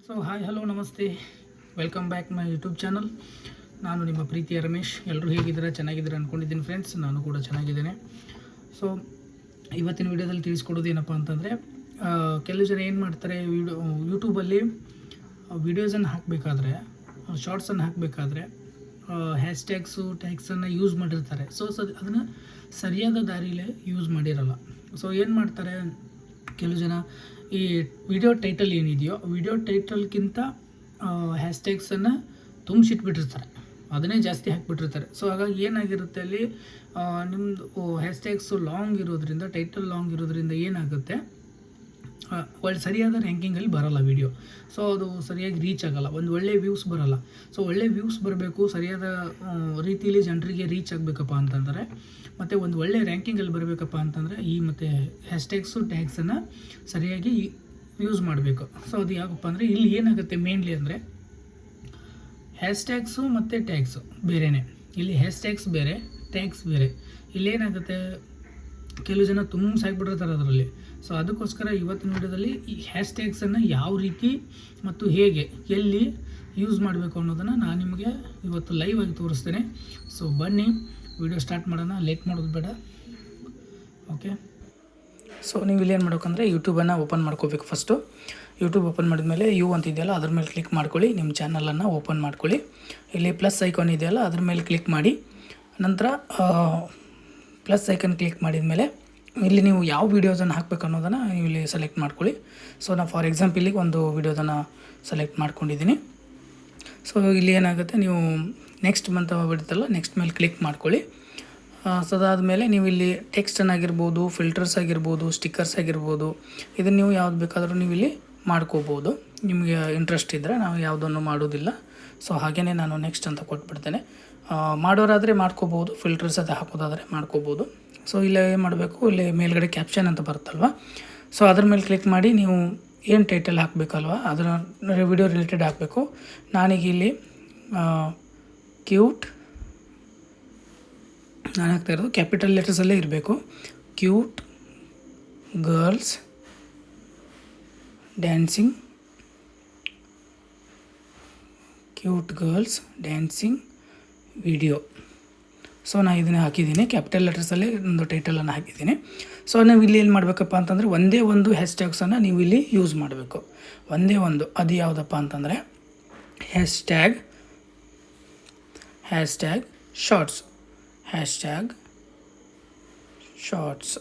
So hi hello ನಮಸ್ತೆ, welcome back my YouTube channel. ನಾನು ನಿಮ್ಮ ಪ್ರೀತಿಯ ರಮೇಶ್. ಎಲ್ಲರೂ ಹೇಗಿದ್ದೀರಾ? ಚೆನ್ನಾಗಿದ್ದೀರಾ ಅಂದ್ಕೊಂಡಿದ್ದೀನಿ ಫ್ರೆಂಡ್ಸ್. ನಾನು ಕೂಡ ಚೆನ್ನಾಗಿದ್ದೇನೆ. ಸೊ ಇವತ್ತಿನ ವಿಡಿಯೋದಲ್ಲಿ ತಿಳಿಸ್ಕೊಡೋದು ಏನಪ್ಪ ಅಂತಂದರೆ, ಕೆಲವು ಜನ ಏನು ಮಾಡ್ತಾರೆ, ಯೂಟ್ಯೂಬಲ್ಲಿ ವೀಡಿಯೋಸನ್ನು ಹಾಕಬೇಕಾದ್ರೆ, ಶಾರ್ಟ್ಸನ್ನು ಹಾಕಬೇಕಾದ್ರೆ ಟ್ಯಾಗ್ಸನ್ನು ಯೂಸ್ ಮಾಡಿರ್ತಾರೆ. ಸೊ ಅದನ್ನು ಸರಿಯಾದ ದಾರಿಲೇ ಯೂಸ್ ಮಾಡಿರಲ್ಲ. ಸೊ ಏನು ಮಾಡ್ತಾರೆ, ಕೆಲವು ಜನ ಈ ವಿಡಿಯೋ ಟೈಟಲ್ ಏನಿದೆಯೋ ವಿಡಿಯೋ ಟೈಟಲ್ಗಿಂತ ಹ್ಯಾಶ್ಟ್ಯಾಗ್ಸನ್ನು ತುಂಬಿಸಿಟ್ಬಿಟ್ಟಿರ್ತಾರೆ, ಅದನ್ನೇ ಜಾಸ್ತಿ ಹಾಕಿಬಿಟ್ಟಿರ್ತಾರೆ. ಸೊ ಹಾಗಾಗಿ ಏನಾಗಿರುತ್ತೆ ಅಲ್ಲಿ, ನಿಮ್ಮದು ಹ್ಯಾಶ್ಟ್ಯಾಗ್ಸು ಲಾಂಗ್ ಇರೋದ್ರಿಂದ, ಟೈಟಲ್ ಲಾಂಗ್ ಇರೋದ್ರಿಂದ ಏನಾಗುತ್ತೆ, ಸರಿಯಾದ ರ್ಯಾಂಕಿಂಗಲ್ಲಿ ಬರೋಲ್ಲ ವಿಡಿಯೋ. ಸೊ ಅದು ಸರಿಯಾಗಿ ರೀಚ್ ಆಗೋಲ್ಲ, ಒಂದು ಒಳ್ಳೆಯ ವ್ಯೂಸ್ ಬರೋಲ್ಲ. ಸೊ ಒಳ್ಳೆ ವ್ಯೂಸ್ ಬರಬೇಕು, ಸರಿಯಾದ ರೀತಿಯಲ್ಲಿ ಜನರಿಗೆ ರೀಚ್ ಆಗಬೇಕಪ್ಪ ಅಂತಂದರೆ, ಮತ್ತು ಒಂದು ಒಳ್ಳೆ ರ್ಯಾಂಕಿಂಗಲ್ಲಿ ಬರಬೇಕಪ್ಪ ಅಂತಂದರೆ ಮತ್ತು ಟ್ಯಾಗ್ಸನ್ನು ಸರಿಯಾಗಿ ಯೂಸ್ ಮಾಡಬೇಕು. ಸೊ ಅದು ಯಾಕಪ್ಪ ಅಂದರೆ, ಇಲ್ಲಿ ಏನಾಗುತ್ತೆ ಮೇನ್ಲಿ ಅಂದರೆ, ಹ್ಯಾಶ್ಟ್ಯಾಗ್ಸು ಮತ್ತು ಟ್ಯಾಗ್ಸು ಬೇರೆಯೇ. ಇಲ್ಲಿ ಹ್ಯಾಶ್ಟ್ಯಾಗ್ಸ್ ಬೇರೆ, ಟ್ಯಾಗ್ಸ್ ಬೇರೆ. ಇಲ್ಲೇನಾಗುತ್ತೆ, ಕೆಲವು ಜನ ತುಂಬ ಸಾಕ್ಬಿಟ್ಟಿರ್ತಾರೆ ಅದರಲ್ಲಿ. ಸೊ ಅದಕ್ಕೋಸ್ಕರ ಇವತ್ತಿನ ವಿಡಿಯೋದಲ್ಲಿ ಈ ಹ್ಯಾಶ್ಟ್ಯಾಗ್ಸನ್ನು ಯಾವ ರೀತಿ ಮತ್ತು ಹೇಗೆ ಎಲ್ಲಿ ಯೂಸ್ ಮಾಡಬೇಕು ಅನ್ನೋದನ್ನು ನಾನು ನಿಮಗೆ ಇವತ್ತು ಲೈವ್ ಆಗಿ ತೋರಿಸ್ತೇನೆ. ಸೊ ಬನ್ನಿ ವಿಡಿಯೋ ಸ್ಟಾರ್ಟ್ ಮಾಡೋಣ, ಲೇಟ್ ಮಾಡೋದು ಬೇಡ. ಓಕೆ, ಸೊ ನೀವು ಇಲ್ಲೇನು ಮಾಡ್ಬೇಕಂದ್ರೆ, ಯೂಟ್ಯೂಬನ್ನು ಓಪನ್ ಮಾಡ್ಕೋಬೇಕು. ಫಸ್ಟು ಯೂಟ್ಯೂಬ್ ಓಪನ್ ಮಾಡಿದ್ಮೇಲೆ ಅಂತಿದೆಯಲ್ಲ ಅದ್ರ ಮೇಲೆ ಕ್ಲಿಕ್ ಮಾಡ್ಕೊಳ್ಳಿ. ನಿಮ್ಮ ಚಾನಲನ್ನು ಓಪನ್ ಮಾಡ್ಕೊಳ್ಳಿ. ಇಲ್ಲಿ ಪ್ಲಸ್ ಐಕಾನ್ ಇದೆಯಲ್ಲ ಅದ್ರ ಮೇಲೆ ಕ್ಲಿಕ್ ಮಾಡಿ. ನಂತರ ಪ್ಲಸ್ ಐಕನ್ ಕ್ಲಿಕ್ ಮಾಡಿದ ಮೇಲೆ ಇಲ್ಲಿ ನೀವು ಯಾವ ವೀಡಿಯೋಸನ್ನು ಹಾಕಬೇಕು ಅನ್ನೋದನ್ನು ನೀವು ಇಲ್ಲಿ ಸೆಲೆಕ್ಟ್ ಮಾಡ್ಕೊಳ್ಳಿ. ಸೊ ನಾನು ಫಾರ್ ಎಕ್ಸಾಂಪಲ್ ಇಲ್ಲಿಗೆ ಒಂದು ವೀಡಿಯೋದನ್ನು ಸೆಲೆಕ್ಟ್ ಮಾಡ್ಕೊಂಡಿದ್ದೀನಿ. ಸೊ ಇಲ್ಲಿ ಏನಾಗುತ್ತೆ, ನೀವು ನೆಕ್ಸ್ಟ್ ಬಂತ ಬಿಡುತ್ತಲ್ಲ, ನೆಕ್ಸ್ಟ್ ಮೇಲೆ ಕ್ಲಿಕ್ ಮಾಡ್ಕೊಳ್ಳಿ. ಸೊ ಅದಾದಮೇಲೆ ನೀವು ಇಲ್ಲಿ ಟೆಕ್ಸ್ಟನ್ನು ಆಗಿರ್ಬೋದು, ಫಿಲ್ಟರ್ಸ್ ಆಗಿರ್ಬೋದು, ಸ್ಟಿಕ್ಕರ್ಸ್ ಆಗಿರ್ಬೋದು, ಇದನ್ನು ನೀವು ಯಾವ್ದು ಬೇಕಾದರೂ ನೀವು ಇಲ್ಲಿ ಮಾಡ್ಕೋಬೋದು. ನಿಮಗೆ ಇಂಟ್ರೆಸ್ಟ್ ಇದ್ದರೆ. ನಾವು ಯಾವುದನ್ನು ಮಾಡೋದಿಲ್ಲ. ಸೊ ಹಾಗೆಯೇ ನಾನು ನೆಕ್ಸ್ಟ್ ಅಂತ ಕೊಟ್ಬಿಡ್ತೇನೆ. ಮಾಡೋರಾದರೆ ಮಾಡ್ಕೋಬೋದು, ಫಿಲ್ಟರ್ಸ್ ಅದು ಹಾಕೋದಾದರೆ ಮಾಡ್ಕೋಬೋದು. ಸೊ ಇಲ್ಲಿ ಏನು ಮಾಡಬೇಕು, ಇಲ್ಲಿ ಮೇಲ್ಗಡೆ ಕ್ಯಾಪ್ಷನ್ ಅಂತ ಬರುತ್ತಲ್ವ, ಸೊ ಅದ್ರ ಮೇಲೆ ಕ್ಲಿಕ್ ಮಾಡಿ ನೀವು ಏನು ಟೈಟಲ್ ಹಾಕಬೇಕಲ್ವ ಅದನ್ನು ವಿಡಿಯೋ ರಿಲೇಟೆಡ್ ಹಾಕಬೇಕು. ನಾನೀಗ ಇಲ್ಲಿ ಕ್ಯೂಟ್, ನಾನು ಹಾಕ್ತಾ ಇರೋದು ಕ್ಯಾಪಿಟಲ್ ಲೆಟರ್ಸಲ್ಲೇ ಇರಬೇಕು. Cute girls dancing, cute girls dancing video. So ನಾನು ಇದನ್ನು ಹಾಕಿದ್ದೀನಿ, ಕ್ಯಾಪಿಟಲ್ ಲೆಟರ್ಸಲ್ಲೇ ಒಂದು ಟೈಟಲನ್ನು ಹಾಕಿದ್ದೀನಿ. ಸೊ ನಾವು ಇಲ್ಲಿ ಏನು ಮಾಡಬೇಕಪ್ಪ ಅಂತಂದರೆ, ಒಂದೇ ಒಂದು ಹ್ಯಾಶ್ಟ್ಯಾಗ್ಸನ್ನು ನೀವು ಇಲ್ಲಿ ಯೂಸ್ ಮಾಡಬೇಕು. ಒಂದೇ ಒಂದು. ಅದು ಯಾವುದಪ್ಪ ಅಂತಂದರೆ ಹ್ಯಾಶ್ಟ್ಯಾಗ್ ಶಾರ್ಟ್ಸ್,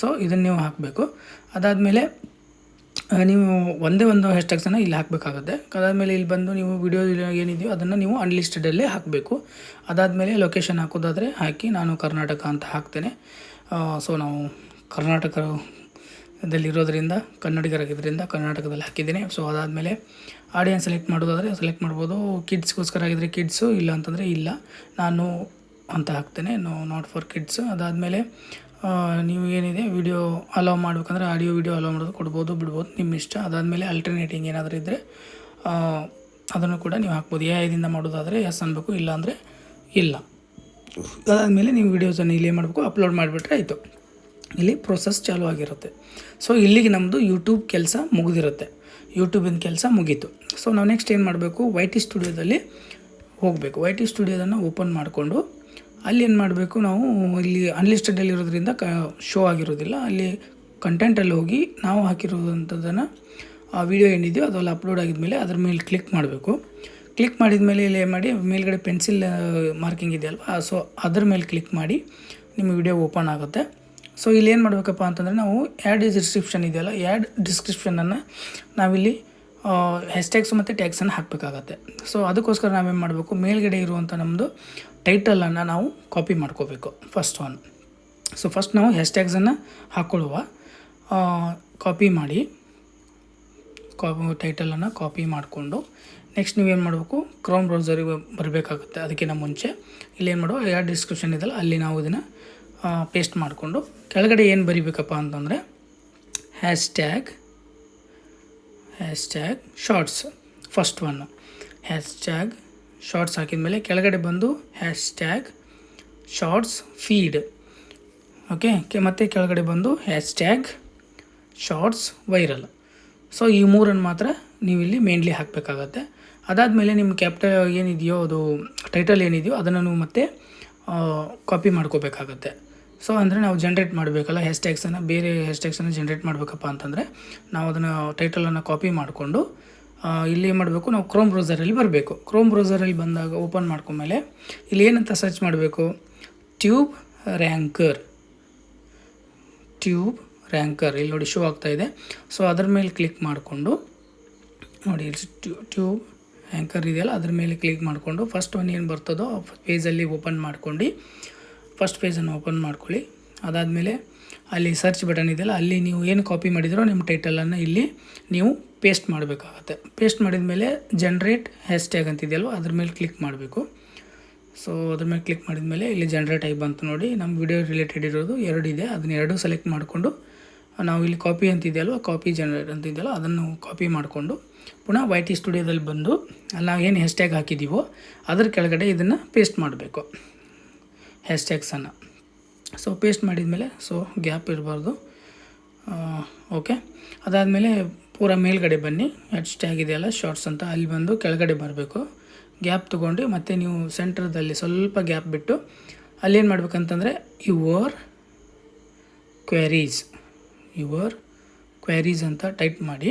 ಸೊ ಇದನ್ನು ನೀವು ಹಾಕಬೇಕು. ಅದಾದಮೇಲೆ ನೀವು ಒಂದೇ ಒಂದು ಹ್ಯಾಶ್ಟ್ಯಾಗ್ಸನ್ನು ಇಲ್ಲಿ ಹಾಕಬೇಕಾಗುತ್ತೆ. ಅದಾದಮೇಲೆ ಇಲ್ಲಿ ಬಂದು ನೀವು ವಿಡಿಯೋ ಏನಿದೆಯೋ ಅದನ್ನು ನೀವು ಅನ್ಲಿಸ್ಟೆಡಲ್ಲೇ ಹಾಕಬೇಕು. ಅದಾದಮೇಲೆ ಲೊಕೇಶನ್ ಹಾಕೋದಾದರೆ ಹಾಕಿ. ನಾನು ಕರ್ನಾಟಕ ಅಂತ ಹಾಕ್ತೇನೆ. ಸೊ ನಾವು ಕರ್ನಾಟಕದಲ್ಲಿರೋದ್ರಿಂದ, ಕನ್ನಡಿಗರಾಗಿದ್ದರಿಂದ ಕರ್ನಾಟಕದಲ್ಲಿ ಹಾಕಿದ್ದೀನಿ. ಸೊ ಅದಾದಮೇಲೆ ಆಡಿಯನ್ಸ್ ಸೆಲೆಕ್ಟ್ ಮಾಡೋದಾದರೆ ಸೆಲೆಕ್ಟ್ ಮಾಡ್ಬೋದು. ಕಿಡ್ಸ್ಗೋಸ್ಕರ ಆಗಿದ್ದರೆ ಕಿಡ್ಸು, ಇಲ್ಲ ಅಂತಂದರೆ ಇಲ್ಲ, ನಾನು ಅಂತ ಹಾಕ್ತೇನೆ, ನಾಟ್ ಫಾರ್ ಕಿಡ್ಸ್. ಅದಾದಮೇಲೆ ನೀವು ಏನಿದೆ ವಿಡಿಯೋ ಅಲೋ ಮಾಡಬೇಕಂದ್ರೆ ಆಡಿಯೋ ವಿಡಿಯೋ ಅಲೋ ಮಾಡೋದು ಕೊಡ್ಬೋದು, ಬಿಡ್ಬೋದು, ನಿಮ್ಮ ಇಷ್ಟ. ಅದಾದಮೇಲೆ ಅಲ್ಟರ್ನೇಟಿಂಗ್ ಏನಾದರೂ ಇದ್ದರೆ ಅದನ್ನು ಕೂಡ ನೀವು ಹಾಕ್ಬೋದು. ಇದರಿಂದ ಮಾಡೋದಾದರೆ ಎಸ್ ಅನ್ಬೇಕು, ಇಲ್ಲ ಅಂದರೆ ಇಲ್ಲ. ಅದಾದಮೇಲೆ ನೀವು ವೀಡಿಯೋಸನ್ನು ಇಲ್ಲಿ ಏನು ಮಾಡಬೇಕು, ಅಪ್ಲೋಡ್ ಮಾಡಿಬಿಟ್ರೆ ಆಯಿತು. ಇಲ್ಲಿ ಪ್ರೋಸೆಸ್ ಚಾಲೂ ಆಗಿರುತ್ತೆ. ಸೊ ಇಲ್ಲಿಗೆ ನಮ್ಮದು ಯೂಟ್ಯೂಬ್ ಕೆಲಸ ಮುಗಿದಿರುತ್ತೆ, ಯೂಟ್ಯೂಬಿನ ಕೆಲಸ ಮುಗೀತು. ಸೊ ನಾವು ನೆಕ್ಸ್ಟ್ ಏನು ಮಾಡಬೇಕು, YT ಸ್ಟುಡಿಯೋದಲ್ಲಿ ಹೋಗಬೇಕು. YT ಸ್ಟುಡಿಯೋದನ್ನು ಓಪನ್ ಮಾಡಿಕೊಂಡು ಅಲ್ಲಿ ಏನು ಮಾಡಬೇಕು, ನಾವು ಇಲ್ಲಿ ಅನ್ಲಿಸ್ಟೆಡಲ್ಲಿರೋದ್ರಿಂದ ಶೋ ಆಗಿರೋದಿಲ್ಲ. ಅಲ್ಲಿ ಕಂಟೆಂಟಲ್ಲಿ ಹೋಗಿ ನಾವು ಹಾಕಿರೋದಂಥದ್ದನ್ನು ಆ ವಿಡಿಯೋ ಏನಿದೆಯೋ ಅದೆಲ್ಲ ಅಪ್ಲೋಡ್ ಆಗಿದ್ಮೇಲೆ ಅದ್ರ ಮೇಲೆ ಕ್ಲಿಕ್ ಮಾಡಬೇಕು. ಕ್ಲಿಕ್ ಮಾಡಿದ ಮೇಲೆ ಇಲ್ಲಿ ಏನು ಮಾಡಿ, ಮೇಲ್ಗಡೆ ಪೆನ್ಸಿಲ್ ಮಾರ್ಕಿಂಗ್ ಇದೆಯಲ್ವ, ಸೊ ಅದ್ರ ಮೇಲೆ ಕ್ಲಿಕ್ ಮಾಡಿ ನಿಮ್ಮ ವಿಡಿಯೋ ಓಪನ್ ಆಗುತ್ತೆ. ಸೊ ಇಲ್ಲಿ ಏನು ಮಾಡಬೇಕಪ್ಪ ಅಂತಂದರೆ, ನಾವು ಆ್ಯಡ್ ಡಿಸ್ಕ್ರಿಪ್ಷನ್ ಇದೆಯಲ್ಲ, ಆ್ಯಡ್ ಡಿಸ್ಕ್ರಿಪ್ಷನನ್ನು ನಾವಿಲ್ಲಿ ಹ್ಯಾಶ್ಟ್ಯಾಗ್ಸ್ ಮತ್ತು ಟ್ಯಾಗ್ಸನ್ನು ಹಾಕಬೇಕಾಗತ್ತೆ. ಸೊ ಅದಕ್ಕೋಸ್ಕರ ನಾವೇನು ಮಾಡಬೇಕು, ಮೇಲ್ಗಡೆ ಇರುವಂಥ ನಮ್ಮದು ಟೈಟಲನ್ನು ನಾವು ಕಾಪಿ ಮಾಡ್ಕೋಬೇಕು, ಫಸ್ಟ್ ಒನ್. ಸೊ ಫಸ್ಟ್ ನಾವು ಹ್ಯಾಶ್ಟ್ಯಾಗ್ಸನ್ನು ಹಾಕ್ಕೊಳ್ಳುವ, ಕಾಪಿ ಮಾಡಿ, ಟೈಟಲನ್ನು ಕಾಪಿ ಮಾಡಿಕೊಂಡು ನೆಕ್ಸ್ಟ್ ನೀವೇನು ಮಾಡಬೇಕು, ಕ್ರೋಮ್ ಬ್ರೌಸರಿಗೆ ಬರಬೇಕಾಗುತ್ತೆ. ಅದಕ್ಕಿಂತ ಮುಂಚೆ ಇಲ್ಲೇನು ಮಾಡುವ, ಆ್ಯಡ್ ಡಿಸ್ಕ್ರಿಪ್ಷನ್ ಇದೆಯಲ್ಲ ಅಲ್ಲಿ ನಾವು ಇದನ್ನು ಪೇಸ್ಟ್ ಮಾಡಿಕೊಂಡು ಕೆಳಗಡೆ ಏನು ಬರಿಬೇಕಪ್ಪ ಅಂತಂದರೆ, hashtag shorts, first one hashtag shorts ಹಾಕಿದ ಮೇಲೆ ಕೆಳಗಡೆ ಬಂದು ಹ್ಯಾಶ್ಟ್ಯಾಗ್ ಶಾರ್ಟ್ಸ್ ಫೀಡ್, ಓಕೆ. ಮತ್ತು ಕೆಳಗಡೆ ಬಂದು ಹ್ಯಾಶ್ಟ್ಯಾಗ್ ಶಾರ್ಟ್ಸ್ ವೈರಲ್. ಸೊ ಈ ಮೂರನ್ನು ಮಾತ್ರ ನೀವು ಇಲ್ಲಿ ಮೇನ್ಲಿ ಹಾಕಬೇಕಾಗತ್ತೆ. ಅದಾದಮೇಲೆ ನಿಮ್ಮ ಏನಿದೆಯೋ ಅದು ಟೈಟಲ್ ಏನಿದೆಯೋ ಅದನ್ನು ನೀವು ಮತ್ತೆ ಕಾಪಿ ಮಾಡ್ಕೋಬೇಕಾಗತ್ತೆ. ಸೊ ಅಂದರೆ ನಾವು ಜನ್ರೇಟ್ ಮಾಡಬೇಕಲ್ಲ ಹ್ಯಾಶ್ಟ್ಯಾಗ್ಸನ್ನು, ಬೇರೆ ಹ್ಯಾಶ್ಟ್ಯಾಗ್ಸನ್ನು ಜನ್ರೇಟ್ ಮಾಡಬೇಕಪ್ಪ ಅಂತಂದರೆ ನಾವು ಅದನ್ನು ಟೈಟಲನ್ನು ಕಾಪಿ ಮಾಡಿಕೊಂಡು ಇಲ್ಲಿ ಏನು ಮಾಡಬೇಕು, ನಾವು ಕ್ರೋಮ್ ಬ್ರೌಸರಲ್ಲಿ ಬರಬೇಕು. ಕ್ರೋಮ್ ಬ್ರೌಸರಲ್ಲಿ ಬಂದಾಗ ಓಪನ್ ಮಾಡ್ಕೊಂಡ್ಮೇಲೆ ಇಲ್ಲಿ ಏನಂತ ಸರ್ಚ್ ಮಾಡಬೇಕು, ಟ್ಯೂಬ್ ರ್ಯಾಂಕರ್ ಇಲ್ಲಿ ನೋಡಿ ಶೋ ಆಗ್ತಾಯಿದೆ. ಸೊ ಅದ್ರ ಮೇಲೆ ಕ್ಲಿಕ್ ಮಾಡಿಕೊಂಡು ನೋಡಿ ಟ್ಯೂಬ್ ಆ್ಯಂಕರ್ ಇದೆಯಲ್ಲ ಅದ್ರ ಮೇಲೆ ಕ್ಲಿಕ್ ಮಾಡಿಕೊಂಡು ಫಸ್ಟ್ ಒನ್ ಏನು ಬರ್ತದೋ ಪೇಜಲ್ಲಿ ಓಪನ್ ಮಾಡ್ಕೊಂಡು ಫಸ್ಟ್ ಪೇಜನ್ನು ಓಪನ್ ಮಾಡ್ಕೊಳ್ಳಿ. ಅದಾದಮೇಲೆ ಅಲ್ಲಿ ಸರ್ಚ್ ಬಟನ್ ಇದೆಯಲ್ಲ ಅಲ್ಲಿ ನೀವು ಏನು ಕಾಪಿ ಮಾಡಿದಿರೋ ನಿಮ್ಮ ಟೈಟಲನ್ನು ಇಲ್ಲಿ ನೀವು ಪೇಸ್ಟ್ ಮಾಡಬೇಕಾಗತ್ತೆ. ಪೇಸ್ಟ್ ಮಾಡಿದ ಮೇಲೆ ಜನ್ರೇಟ್ ಹ್ಯಾಶ್ಟ್ಯಾಗ್ ಅಂತಿದೆಯಲ್ವ ಅದ್ರ ಮೇಲೆ ಕ್ಲಿಕ್ ಮಾಡಬೇಕು. ಸೊ ಅದ್ರ ಮೇಲೆ ಕ್ಲಿಕ್ ಮಾಡಿದ ಮೇಲೆ ಇಲ್ಲಿ ಜನ್ರೇಟ್ ಆಗಿ ಬಂತು ನೋಡಿ. ನಮ್ಮ ವಿಡಿಯೋ ರಿಲೇಟೆಡ್ ಇರೋದು 2 ಇದೆ, ಅದನ್ನ 2 ಸೆಲೆಕ್ಟ್ ಮಾಡಿಕೊಂಡು ನಾವು ಇಲ್ಲಿ ಕಾಪಿ ಅಂತಿದೆಯಲ್ವ, ಕಾಪಿ ಜನ್ರೇಟ್ ಅಂತಿದೆಯಲ್ಲ ಅದನ್ನು ಕಾಪಿ ಮಾಡಿಕೊಂಡು ಪುನಃ YT ಸ್ಟುಡಿಯೋದಲ್ಲಿ ಬಂದು ಅಲ್ಲಿ ನಾವು ಏನು ಹ್ಯಾಶ್ಟ್ಯಾಗ್ ಹಾಕಿದ್ದೀವೋ ಅದ್ರ ಕೆಳಗಡೆ ಇದನ್ನು ಪೇಸ್ಟ್ ಮಾಡಬೇಕು ಹ್ಯಾಶ್ಟ್ಯಾಗ್ಸನ್ನು. ಸೊ ಪೇಸ್ಟ್ ಮಾಡಿದ ಮೇಲೆ ಸೊ ಗ್ಯಾಪ್ ಇರಬಾರ್ದು. ಓಕೆ, ಅದಾದಮೇಲೆ ಪೂರ ಮೇಲ್ಗಡೆ ಬನ್ನಿ, ಹ್ಯಾಶ್ಟ್ಯಾಗ್ ಇದೆಯಲ್ಲ ಶಾರ್ಟ್ಸ್ ಅಂತ ಅಲ್ಲಿ ಬಂದು ಕೆಳಗಡೆ ಬರಬೇಕು. ಗ್ಯಾಪ್ ತೊಗೊಂಡು ಮತ್ತು ನೀವು ಸೆಂಟ್ರದಲ್ಲಿ ಸ್ವಲ್ಪ ಗ್ಯಾಪ್ ಬಿಟ್ಟು ಅಲ್ಲೇನು ಮಾಡ್ಬೇಕಂತಂದರೆ ಯುವರ್ ಕ್ವೆರೀಸ್ ಅಂತ ಟೈಪ್ ಮಾಡಿ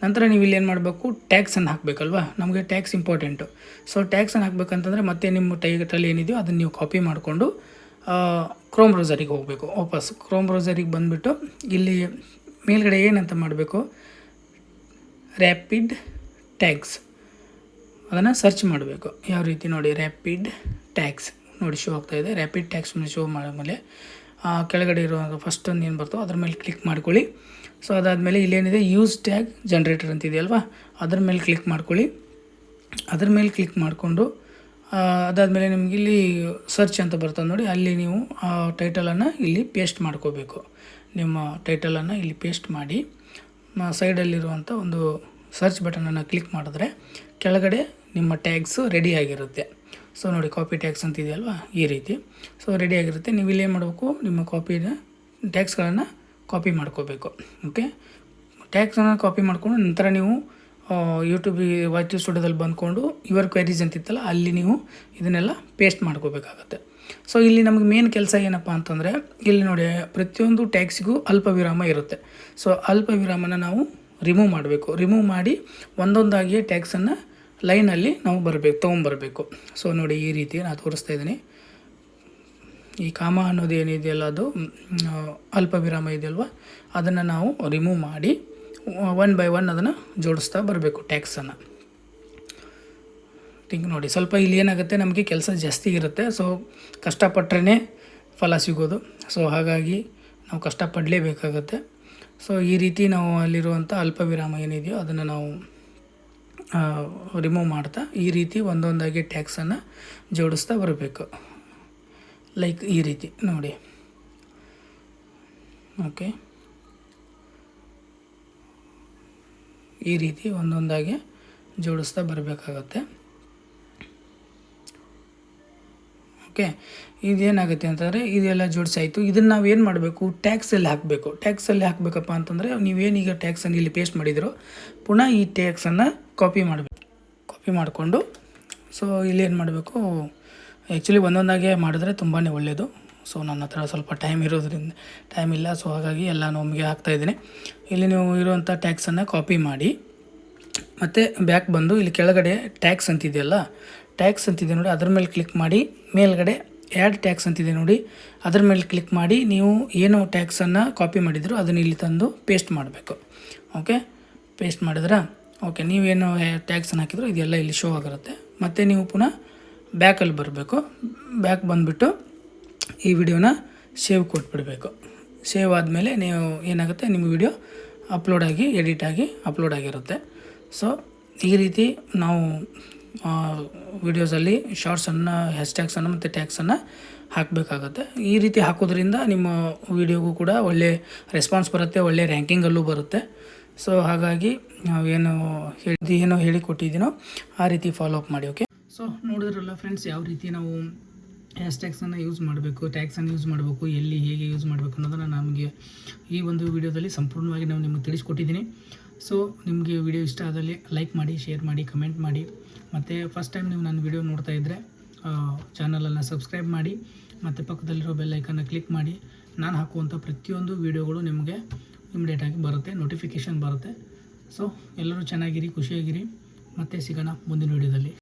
ನಂತರ ನೀವು ಇಲ್ಲೇನು ಮಾಡಬೇಕು, ಟ್ಯಾಗ್ಸನ್ನು ಹಾಕಬೇಕಲ್ವಾ, ನಮಗೆ ಟ್ಯಾಗ್ಸ್ ಇಂಪಾರ್ಟೆಂಟು. ಸೊ ಟ್ಯಾಗ್ಸನ್ನು ಹಾಕಬೇಕಂತಂದರೆ ಮತ್ತೆ ನಿಮ್ಮ ಟೈಟಲ್ ಏನಿದೆಯೋ ಅದನ್ನು ನೀವು ಕಾಪಿ ಮಾಡಿಕೊಂಡು ಕ್ರೋಮ್ ಬ್ರೌಸರಿಗೆ ಹೋಗಬೇಕು. ವಾಪಸ್ ಕ್ರೋಮ್ ಬ್ರೌಸರಿಗೆ ಬಂದುಬಿಟ್ಟು ಇಲ್ಲಿ ಮೇಲ್ಗಡೆ ಏನಂತ ಮಾಡಬೇಕು, ರ್ಯಾಪಿಡ್ ಟ್ಯಾಗ್ಸ್ ಅದನ್ನು ಸರ್ಚ್ ಮಾಡಬೇಕು. ಯಾವ ರೀತಿ ನೋಡಿ, ರ್ಯಾಪಿಡ್ ಟ್ಯಾಗ್ಸ್ ನೋಡಿ ಶೋ ಆಗ್ತಾಯಿದೆ. ರ್ಯಾಪಿಡ್ ಟ್ಯಾಗ್ಸ್ ಶೋ ಮಾಡಿದ್ಮೇಲೆ ಕೆಳಗಡೆ ಇರೋ ಫಸ್ಟ್ ಒಂದು ಏನು ಬರ್ತೋ ಅದ್ರ ಮೇಲೆ ಕ್ಲಿಕ್ ಮಾಡ್ಕೊಳ್ಳಿ. ಸೊ ಅದಾದಮೇಲೆ ಇಲ್ಲೇನಿದೆ ಯೂಸ್ ಟ್ಯಾಗ್ ಜನ್ರೇಟರ್ ಅಂತಿದೆಯಲ್ವಾ ಅದ್ರ ಮೇಲೆ ಕ್ಲಿಕ್ ಮಾಡ್ಕೊಳ್ಳಿ. ಅದ್ರ ಮೇಲೆ ಕ್ಲಿಕ್ ಮಾಡಿಕೊಂಡು ಅದಾದಮೇಲೆ ನಿಮ್ಗೆ ಇಲ್ಲಿ ಸರ್ಚ್ ಅಂತ ಬರ್ತದೆ ನೋಡಿ, ಅಲ್ಲಿ ನೀವು ಆ ಟೈಟಲನ್ನು ಇಲ್ಲಿ ಪೇಸ್ಟ್ ಮಾಡ್ಕೋಬೇಕು. ನಿಮ್ಮ ಟೈಟಲನ್ನು ಇಲ್ಲಿ ಪೇಸ್ಟ್ ಮಾಡಿ ಸೈಡಲ್ಲಿರುವಂಥ ಒಂದು ಸರ್ಚ್ ಬಟನನ್ನು ಕ್ಲಿಕ್ ಮಾಡಿದ್ರೆ ಕೆಳಗಡೆ ನಿಮ್ಮ ಟ್ಯಾಗ್ಸು ರೆಡಿ ಆಗಿರುತ್ತೆ. ಸೊ ನೋಡಿ ಕಾಪಿ ಟ್ಯಾಗ್ಸ್ ಅಂತಿದೆಯಲ್ವಾ ಈ ರೀತಿ. ಸೊ ರೆಡಿ ಆಗಿರುತ್ತೆ. ನೀವು ಇಲ್ಲೇನು ಮಾಡಬೇಕು, ನಿಮ್ಮ ಟ್ಯಾಗ್ಸ್ಗಳನ್ನು ಕಾಪಿ ಮಾಡ್ಕೋಬೇಕು. ಓಕೆ, ಟ್ಯಾಗ್ಸನ್ನು ಕಾಪಿ ಮಾಡಿಕೊಂಡು ನಂತರ ನೀವು ಯೂಟ್ಯೂಬಿಗೆ YT ಸ್ಟುಡಿಯೋದಲ್ಲಿ ಬಂದ್ಕೊಂಡು ಯುವರ್ ಕ್ವೆರೀಸ್ ಅಂತಿತ್ತಲ್ಲ ಅಲ್ಲಿ ನೀವು ಇದನ್ನೆಲ್ಲ ಪೇಸ್ಟ್ ಮಾಡ್ಕೋಬೇಕಾಗತ್ತೆ. ಸೊ ಇಲ್ಲಿ ನಮಗೆ ಮೇನ್ ಕೆಲಸ ಏನಪ್ಪ ಅಂತಂದರೆ ಇಲ್ಲಿ ನೋಡಿ ಪ್ರತಿಯೊಂದು ಟ್ಯಾಗ್ಸಿಗೂ ಅಲ್ಪ ವಿರಾಮ ಇರುತ್ತೆ. ಸೊ ಅಲ್ಪ ವಿರಾಮನ ನಾವು ರಿಮೂವ್ ಮಾಡಬೇಕು. ರಿಮೂವ್ ಮಾಡಿ ಒಂದೊಂದಾಗಿಯೇ ಟ್ಯಾಗ್ಸನ್ನು ಲೈನಲ್ಲಿ ನಾವು ತೊಗೊಂಬರಬೇಕು. ಸೊ ನೋಡಿ ಈ ರೀತಿ ನಾನು ತೋರಿಸ್ತಾ ಇದ್ದೀನಿ. ಈ ಕಾಮ ಅನ್ನೋದು ಏನಿದೆಯಲ್ಲ ಅದು ಅಲ್ಪ ವಿರಾಮ ಇದೆಯಲ್ವ ಅದನ್ನು ನಾವು ರಿಮೂವ್ ಮಾಡಿ 1 by 1 ಅದನ್ನು ಜೋಡಿಸ್ತಾ ಬರಬೇಕು ಟ್ಯಾಗ್ಸನ್ನು. ನೋಡಿ ಸ್ವಲ್ಪ ಇಲ್ಲಿ ಏನಾಗುತ್ತೆ, ನಮಗೆ ಕೆಲಸ ಜಾಸ್ತಿ ಇರುತ್ತೆ. ಸೊ ಕಷ್ಟಪಟ್ಟರೆ ಫಲ ಸಿಗೋದು. ಸೊ ಹಾಗಾಗಿ ನಾವು ಕಷ್ಟಪಡಲೇಬೇಕಾಗತ್ತೆ. ಸೊ ಈ ರೀತಿ ನಾವು ಅಲ್ಲಿರುವಂಥ ಅಲ್ಪ ವಿರಾಮ ಏನಿದೆಯೋ ಅದನ್ನು ನಾವು ರಿಮೂವ್ ಮಾಡ್ತಾ ಈ ರೀತಿ ಒಂದೊಂದಾಗಿ ಟ್ಯಾಗ್ಸನ್ನು ಜೋಡಿಸ್ತಾ ಬರಬೇಕು. ಲೈಕ್ ಈ ರೀತಿ ನೋಡಿ. ಓಕೆ, ಈ ರೀತಿ ಒಂದೊಂದಾಗಿ ಜೋಡಿಸ್ತಾ ಬರಬೇಕಾಗತ್ತೆ. ಓಕೆ, ಇದೇನಾಗುತ್ತೆ ಅಂತಂದರೆ ಇದೆಲ್ಲ ಜೋಡಿಸಾಯಿತು. ಇದನ್ನು ನಾವು ಏನು ಮಾಡಬೇಕು, ಟ್ಯಾಗ್ಸಲ್ಲಿ ಹಾಕಬೇಕು. ಟ್ಯಾಗ್ಸಲ್ಲಿ ಹಾಕಬೇಕಪ್ಪ ಅಂತಂದರೆ ನೀವೇನೀಗ ಟ್ಯಾಗ್ಸನ್ನು ಇಲ್ಲಿ ಪೇಸ್ಟ್ ಮಾಡಿದಿರೋ ಪುನಃ ಈ ಟ್ಯಾಗ್ಸನ್ನು ಕಾಪಿ ಮಾಡಬೇಕು. ಕಾಪಿ ಮಾಡಿಕೊಂಡು ಸೊ ಇಲ್ಲೇನು ಮಾಡಬೇಕು, ಆ್ಯಕ್ಚುಲಿ ಒಂದೊಂದಾಗೆ ಮಾಡಿದ್ರೆ ತುಂಬಾ ಒಳ್ಳೆಯದು. ಸೊ ನನ್ನ ಹತ್ರ ಸ್ವಲ್ಪ ಟೈಮ್ ಇಲ್ಲ. ಸೊ ಹಾಗಾಗಿ ಎಲ್ಲ ಒಮ್ಮೆಗೆ ಹಾಕ್ತಾಯಿದ್ದೀನಿ. ಇಲ್ಲಿ ನೀವು ಇರುವಂಥ ಟ್ಯಾಗ್ಸನ್ನು ಕಾಪಿ ಮಾಡಿ ಮತ್ತು ಬ್ಯಾಕ್ ಬಂದು ಇಲ್ಲಿ ಕೆಳಗಡೆ ಟ್ಯಾಗ್ಸ್ ಅಂತಿದೆಯಲ್ಲ, ಟ್ಯಾಗ್ಸ್ ಅಂತಿದೆ ನೋಡಿ ಅದ್ರ ಮೇಲೆ ಕ್ಲಿಕ್ ಮಾಡಿ ಮೇಲ್ಗಡೆ ಆ್ಯಡ್ ಟ್ಯಾಗ್ಸ್ ಅಂತಿದೆ ನೋಡಿ ಅದ್ರ ಮೇಲೆ ಕ್ಲಿಕ್ ಮಾಡಿ ನೀವು ಏನು ಟ್ಯಾಗ್ಸನ್ನು ಕಾಪಿ ಮಾಡಿದ್ರು ಅದನ್ನು ಇಲ್ಲಿ ತಂದು ಪೇಸ್ಟ್ ಮಾಡಬೇಕು. ಓಕೆ, ಪೇಸ್ಟ್ ಮಾಡಿದ್ರೆ ಓಕೆ, ನೀವೇನು ಟ್ಯಾಗ್ಸನ್ನು ಹಾಕಿದ್ರು ಇದೆಲ್ಲ ಇಲ್ಲಿ ಶೋ ಆಗಿರುತ್ತೆ. ಮತ್ತು ನೀವು ಪುನಃ ಬ್ಯಾಕಲ್ಲಿ ಬರಬೇಕು. ಬ್ಯಾಕ್ ಬಂದುಬಿಟ್ಟು ಈ ವಿಡಿಯೋನ ಸೇವ್ ಕೊಟ್ಬಿಡಬೇಕು. ಸೇವ್ ಆದಮೇಲೆ ನೀವು ಏನಾಗುತ್ತೆ, ನಿಮ್ಮ ವಿಡಿಯೋ ಎಡಿಟ್ ಆಗಿ ಅಪ್ಲೋಡ್ ಆಗಿರುತ್ತೆ. ಸೊ ಈ ರೀತಿ ನಾವು ವಿಡಿಯೋಸಲ್ಲಿ ಶಾರ್ಟ್ಸನ್ನು ಹ್ಯಾಶ್ಟ್ಯಾಗ್ಸನ್ನು ಮತ್ತು ಟ್ಯಾಗ್ಸನ್ನು ಹಾಕಬೇಕಾಗತ್ತೆ. ಈ ರೀತಿ ಹಾಕೋದ್ರಿಂದ ನಿಮ್ಮ ವಿಡಿಯೋಗೂ ಕೂಡ ಒಳ್ಳೆ ರೆಸ್ಪಾನ್ಸ್ ಬರುತ್ತೆ, ಒಳ್ಳೆ ರ್ಯಾಂಕಿಂಗಲ್ಲೂ ಬರುತ್ತೆ. ಸೊ ಹಾಗಾಗಿ ನಾವೇನು ಹೇಳಿಕೊಟ್ಟಿದ್ದೀನೋ ಆ ರೀತಿ ಫಾಲೋ ಅಪ್ ಮಾಡಿ. ಓಕೆ, ಸೊ ನೋಡಿದ್ರಲ್ಲ ಫ್ರೆಂಡ್ಸ್, ಯಾವ ರೀತಿ ನಾವು ಹ್ಯಾಶ್ಟ್ಯಾಗ್ಸನ್ನು ಯೂಸ್ ಮಾಡಬೇಕು, ಟ್ಯಾಗ್ಸನ್ನು ಯೂಸ್ ಮಾಡಬೇಕು, ಎಲ್ಲಿ ಹೇಗೆ ಯೂಸ್ ಮಾಡಬೇಕು ಅನ್ನೋದನ್ನು ನಮಗೆ ಈ ಒಂದು ವಿಡಿಯೋದಲ್ಲಿ ಸಂಪೂರ್ಣವಾಗಿ ನಾವು ನಿಮಗೆ ತಿಳಿಸ್ಕೊಟ್ಟಿದ್ದೀನಿ. ಸೊ ನಿಮಗೆ ವಿಡಿಯೋ ಇಷ್ಟ ಆದಲ್ಲಿ ಲೈಕ್ ಮಾಡಿ, ಶೇರ್ ಮಾಡಿ, ಕಮೆಂಟ್ ಮಾಡಿ. ಮತ್ತು ಫಸ್ಟ್ ಟೈಮ್ ನೀವು ನನ್ನ ವಿಡಿಯೋ ನೋಡ್ತಾ ಇದ್ದರೆ ಚಾನಲನ್ನು ಸಬ್ಸ್ಕ್ರೈಬ್ ಮಾಡಿ ಮತ್ತು ಪಕ್ಕದಲ್ಲಿರೋ ಬೆಲ್ ಐಕನ್ನ ಕ್ಲಿಕ್ ಮಾಡಿ. ನಾನು ಹಾಕುವಂಥ ಪ್ರತಿಯೊಂದು ವೀಡಿಯೋಗಳು ನಿಮಗೆ ಇಮಿಡಿಯೇಟಾಗಿ ಬರುತ್ತೆ, ನೋಟಿಫಿಕೇಷನ್ ಬರುತ್ತೆ. ಸೊ ಎಲ್ಲರೂ ಚೆನ್ನಾಗಿರಿ, ಖುಷಿಯಾಗಿರಿ. ಮತ್ತೆ ಸಿಗೋಣ ಮುಂದಿನ ವಿಡಿಯೋದಲ್ಲಿ.